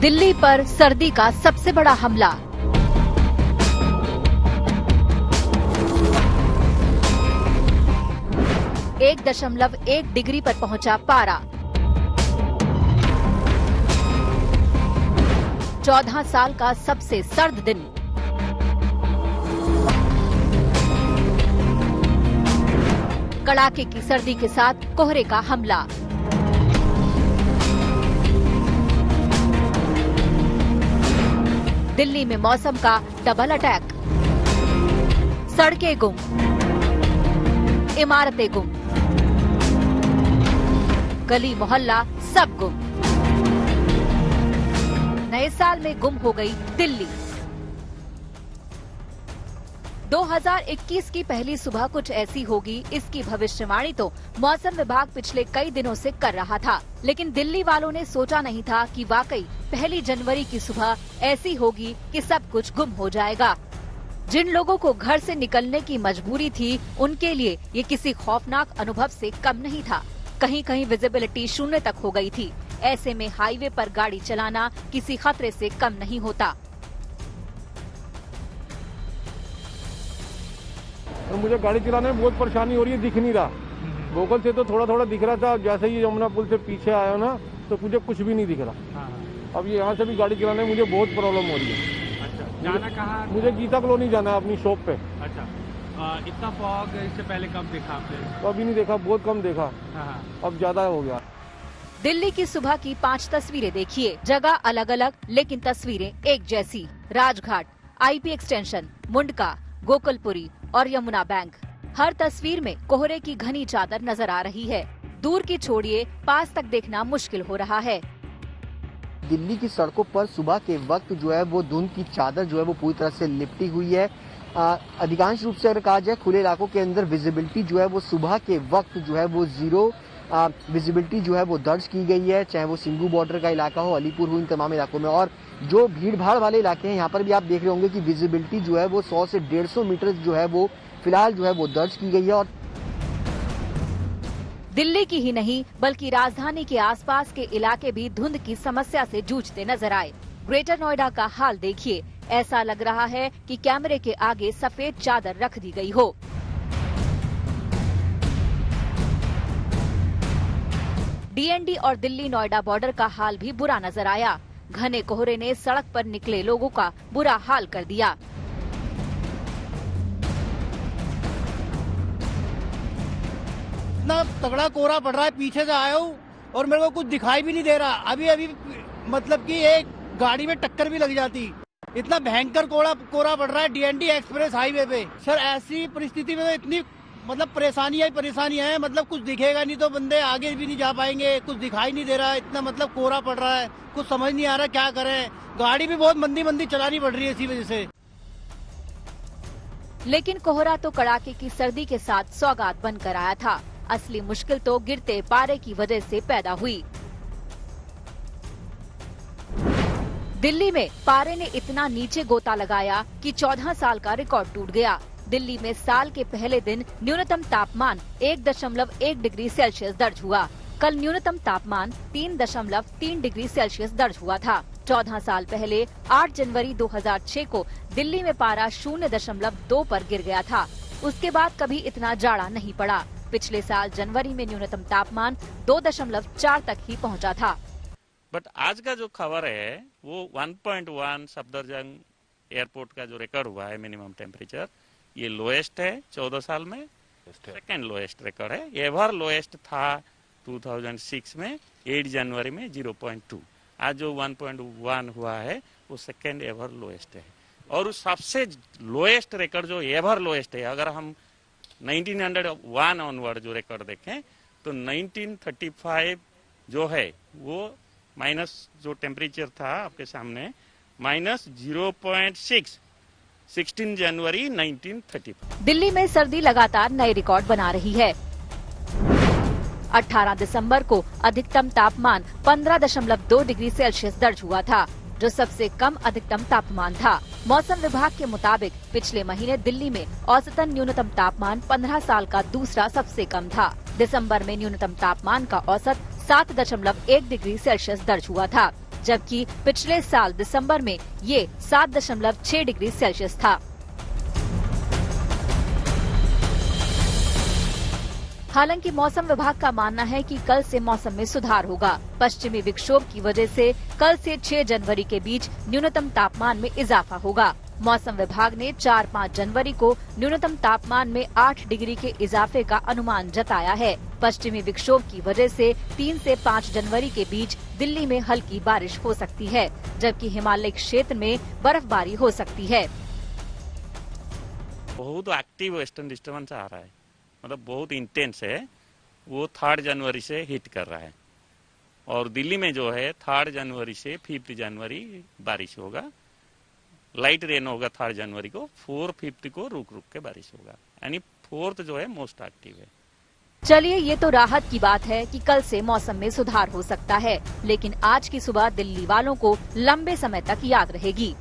दिल्ली पर सर्दी का सबसे बड़ा हमला। एक 1.1 डिग्री पर पहुंचा पारा। 14 साल का सबसे सर्द दिन। कड़ाके की सर्दी के साथ कोहरे का हमला। दिल्ली में मौसम का डबल अटैक। सड़कें गुम, इमारतें गुम, गली मोहल्ला सब गुम। नए साल में गुम हो गई दिल्ली। 2021 की पहली सुबह कुछ ऐसी होगी, इसकी भविष्यवाणी तो मौसम विभाग पिछले कई दिनों से कर रहा था, लेकिन दिल्ली वालों ने सोचा नहीं था कि वाकई 1 जनवरी की सुबह ऐसी होगी कि सब कुछ गुम हो जाएगा। जिन लोगों को घर से निकलने की मजबूरी थी, उनके लिए ये किसी खौफनाक अनुभव से कम नहीं था। कहीं कहीं विजिबिलिटी 0 तक हो गई थी। ऐसे में हाईवे पर गाड़ी चलाना किसी खतरे से कम नहीं होता। तो मुझे गाड़ी चलाने में बहुत परेशानी हो रही है, दिख नहीं रहा। गूगल से तो थोड़ा थोड़ा दिख रहा था, जैसे ही यमुना पुल से पीछे आया ना तो मुझे कुछ भी नहीं दिख रहा। अब ये यहाँ से भी गाड़ी चलाने में मुझे बहुत प्रॉब्लम हो रही है। अच्छा, जाना कहाँ? मुझे गीता कॉलोनी जाना है अपनी शॉप पे। अच्छा, इतना फॉग इससे पहले कब देखा आपने? अभी नहीं देखा, बहुत कम देखा। अब ज्यादा हो गया। दिल्ली की सुबह की 5 तस्वीरें देखिए। जगह अलग अलग लेकिन तस्वीरें एक जैसी। राजघाट, आईपी एक्सटेंशन, मुंडका, गोकुलपुरी और यमुना बैंक। हर तस्वीर में कोहरे की घनी चादर नजर आ रही है। दूर की छोड़िए, पास तक देखना मुश्किल हो रहा है। दिल्ली की सड़कों पर सुबह के वक्त जो है वो धुंध की चादर जो है वो पूरी तरह से लिपटी हुई है। अधिकांश रूप से अगर कहा जाए खुले इलाकों के अंदर विजिबिलिटी जो है वो सुबह के वक्त जो है वो 0 विजिबिलिटी जो है वो दर्ज की गई है, चाहे वो सिंगू बॉर्डर का इलाका हो, अलीपुर हो, इन तमाम इलाकों में। और जो भीड़ भाड़ वाले इलाके हैं यहाँ पर भी आप देख रहे होंगे कि विजिबिलिटी जो है वो 100 से 150 मीटर जो है वो फिलहाल जो है वो दर्ज की गई है। और दिल्ली की ही नहीं बल्कि राजधानी के आसपास के इलाके भी धुंध की समस्या से जूझते नजर आए। ग्रेटर नोएडा का हाल देखिए, ऐसा लग रहा है कि कैमरे के आगे सफेद चादर रख दी गई हो। डीएनडी और दिल्ली नोएडा बॉर्डर का हाल भी बुरा नजर आया। घने कोहरे ने सड़क पर निकले लोगों का बुरा हाल कर दिया। इतना तगड़ा कोहरा पड़ रहा है, पीछे से आया हूँ और मेरे को कुछ दिखाई भी नहीं दे रहा। अभी मतलब कि एक गाड़ी में टक्कर भी लग जाती। इतना भयंकर कोहरा पड़ रहा है डीएनडी एक्सप्रेस हाईवे पे। सर ऐसी परिस्थिति में तो इतनी मतलब परेशानियां है, मतलब कुछ दिखेगा नहीं तो बंदे आगे भी नहीं जा पाएंगे। कुछ दिखाई नहीं दे रहा है, इतना मतलब कोहरा पड़ रहा है, कुछ समझ नहीं आ रहा क्या करें। गाड़ी भी बहुत मंदी चलानी पड़ रही है इसी वजह से। लेकिन कोहरा तो कड़ाके की सर्दी के साथ सौगात बनकर आया था। असली मुश्किल तो गिरते पारे की वजह से पैदा हुई। दिल्ली में पारे ने इतना नीचे गोता लगाया कि 14 साल का रिकॉर्ड टूट गया। दिल्ली में साल के पहले दिन न्यूनतम तापमान 1.1 डिग्री सेल्सियस दर्ज हुआ। कल न्यूनतम तापमान 3.3 डिग्री सेल्सियस दर्ज हुआ था। 14 साल पहले 8 जनवरी 2006 को दिल्ली में पारा 0.2 पर गिर गया था। उसके बाद कभी इतना जाड़ा नहीं पड़ा। पिछले साल जनवरी में न्यूनतम तापमान 2.4 तक ही पहुंचा था। बट आज का जो खबर है वो 1.1 सफदरजंग एयरपोर्ट का जो रिकॉर्ड हुआ है मिनिमम टेम्परेचर, ये लोएस्ट है 14 साल में। सेकेंड लोएस्ट रिकॉर्ड है। एवर लोएस्ट था 2006 में 8 जनवरी में 0.2। आज जो 1.1 हुआ है वो सेकेंड एवर लोएस्ट है। और उस सबसे लोएस्ट रिकॉर्ड जो एवर लोएस्ट है, अगर हम 1901 ऑनवर्ड जो रिकॉर्ड देखें तो 1935 जो है वो माइनस जो टेम्परेचर था आपके सामने -0.6 16 जनवरी 1935। दिल्ली में सर्दी लगातार नए रिकॉर्ड बना रही है। 18 दिसंबर को अधिकतम तापमान 15.2 डिग्री सेल्सियस दर्ज हुआ था, जो सबसे कम अधिकतम तापमान था। मौसम विभाग के मुताबिक पिछले महीने दिल्ली में औसतन न्यूनतम तापमान 15 साल का दूसरा सबसे कम था। दिसंबर में न्यूनतम तापमान का औसत 7.1 डिग्री सेल्सियस दर्ज हुआ था। जबकि पिछले साल दिसंबर में ये 7.6 डिग्री सेल्सियस था। हालांकि मौसम विभाग का मानना है कि कल से मौसम में सुधार होगा। पश्चिमी विक्षोभ की वजह से कल से 6 जनवरी के बीच न्यूनतम तापमान में इजाफा होगा। मौसम विभाग ने 4-5 जनवरी को न्यूनतम तापमान में 8 डिग्री के इजाफे का अनुमान जताया है। पश्चिमी विक्षोभ की वजह से 3 से 5 जनवरी के बीच दिल्ली में हल्की बारिश हो सकती है, जबकि हिमालय क्षेत्र में बर्फबारी हो सकती है। बहुत एक्टिव वेस्टर्न डिस्टर्बेंस आ रहा है, मतलब बहुत इंटेंस है। वो 3 जनवरी से हिट कर रहा है और दिल्ली में जो है 3 जनवरी से 5 जनवरी बारिश होगा। लाइट रेन होगा 3 जनवरी को, 4-5 को रुक रुक के बारिश होगा, यानी 4th जो है मोस्ट एक्टिव है। चलिए, ये तो राहत की बात है कि कल से मौसम में सुधार हो सकता है, लेकिन आज की सुबह दिल्ली वालों को लंबे समय तक याद रहेगी।